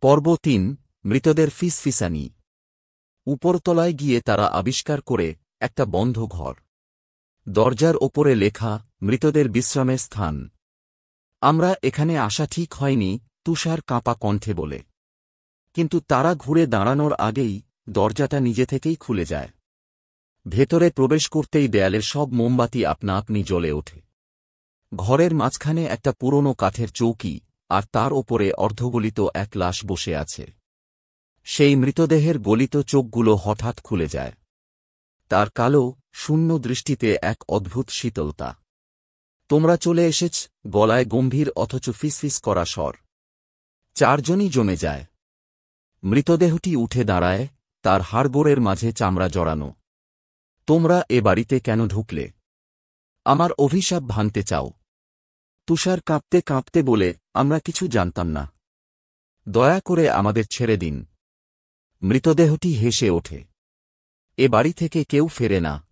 পর্ব ৩ মৃতদের ফিসফিসানি। উপরতলায় গিয়ে তারা আবিষ্কার করে একটা বন্ধ ঘর। দরজার ওপরে লেখা, মৃতদের বিশ্রামের স্থান। আমরা এখানে আসা ঠিক হয়নি, তুষার কাঁপা কণ্ঠে বলে। কিন্তু তারা ঘুরে দাঁড়ানোর আগেই দরজাটা নিজে থেকেই খুলে যায়। ভেতরে প্রবেশ করতেই দেয়ালের সব মোমবাতি আপনা আপনি জ্বলে ওঠে। ঘরের মাঝখানে একটা পুরনো কাঠের চৌকি, আর তার ওপরে অর্ধগলিত এক লাশ বসে আছে। সেই মৃতদেহের গলিত চোখগুলো হঠাৎ খুলে যায়। তার কালো, শূন্য দৃষ্টিতে এক অদ্ভুত শীতলতা। তোমরা চলে এসেছ, গলায় গম্ভীর অথচ ফিসফিস করা স্বর। চারজনই জমে যায়। মৃতদেহটি উঠে দাঁড়ায়, তার হাড়গোড়ের মাঝে চামড়া জড়ানো। তোমরা এ বাড়িতে কেন ঢুকলে? আমার অভিশাপ ভাঙতে চাও? তুষার কাঁপতে কাঁপতে বলে, আমরা কিছু জানতাম না। দয়া করে আমাদের ছেড়ে দিন। মৃতদেহটি হেসে ওঠে। এ বাড়ি থেকে কেউ ফেরে না।